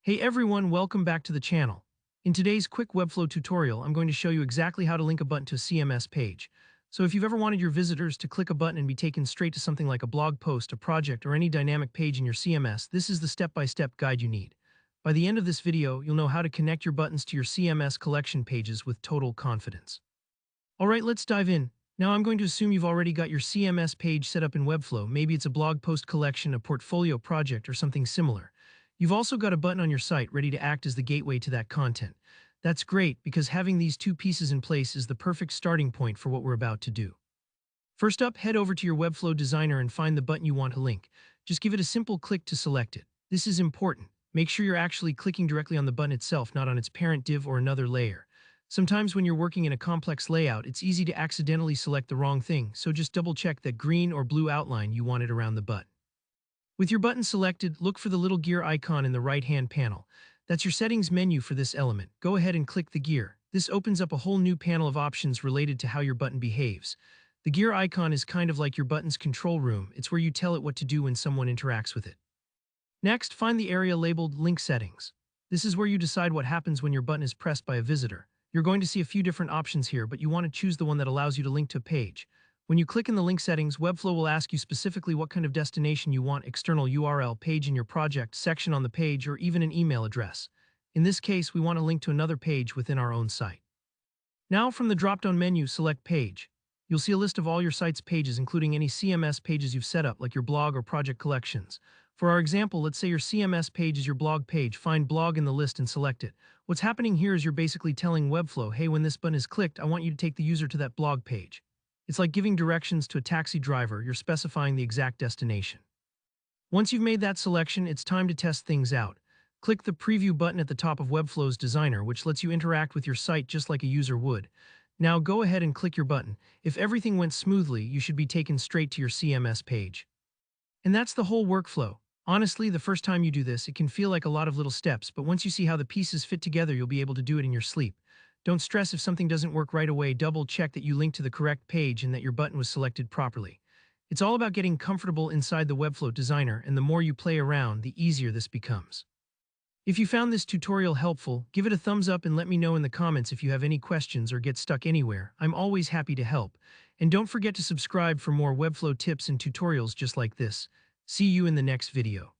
Hey everyone, welcome back to the channel. In today's quick Webflow tutorial, I'm going to show you exactly how to link a button to a CMS page. So if you've ever wanted your visitors to click a button and be taken straight to something like a blog post, a project, or any dynamic page in your CMS, this is the step-by-step guide you need. By the end of this video, you'll know how to connect your buttons to your CMS collection pages with total confidence. Alright, let's dive in. Now I'm going to assume you've already got your CMS page set up in Webflow. Maybe it's a blog post collection, a portfolio project, or something similar. You've also got a button on your site ready to act as the gateway to that content. That's great because having these two pieces in place is the perfect starting point for what we're about to do. First up, head over to your Webflow designer and find the button you want to link. Just give it a simple click to select it. This is important. Make sure you're actually clicking directly on the button itself, not on its parent div or another layer. Sometimes when you're working in a complex layout, it's easy to accidentally select the wrong thing, so just double check that green or blue outline you wanted around the button. With your button selected, look for the little gear icon in the right-hand panel. That's your settings menu for this element. Go ahead and click the gear. This opens up a whole new panel of options related to how your button behaves. The gear icon is kind of like your button's control room. It's where you tell it what to do when someone interacts with it. Next, find the area labeled Link Settings. This is where you decide what happens when your button is pressed by a visitor. You're going to see a few different options here, but you want to choose the one that allows you to link to a page. When you click in the link settings, Webflow will ask you specifically what kind of destination you want: external URL, page in your project, section on the page, or even an email address. In this case, we want to link to another page within our own site. Now, from the drop-down menu, select Page. You'll see a list of all your site's pages, including any CMS pages you've set up, like your blog or project collections. For our example, let's say your CMS page is your blog page. Find Blog in the list and select it. What's happening here is you're basically telling Webflow, hey, when this button is clicked, I want you to take the user to that blog page. It's like giving directions to a taxi driver. You're specifying the exact destination. Once you've made that selection, it's time to test things out. Click the Preview button at the top of Webflow's designer, which lets you interact with your site just like a user would. Now go ahead and click your button. If everything went smoothly, you should be taken straight to your CMS page. And that's the whole workflow. Honestly, the first time you do this, it can feel like a lot of little steps, but once you see how the pieces fit together, you'll be able to do it in your sleep. Don't stress if something doesn't work right away. Double check that you link to the correct page and that your button was selected properly. It's all about getting comfortable inside the Webflow designer, and the more you play around, the easier this becomes. If you found this tutorial helpful, give it a thumbs up and let me know in the comments if you have any questions or get stuck anywhere. I'm always happy to help. And don't forget to subscribe for more Webflow tips and tutorials just like this. See you in the next video.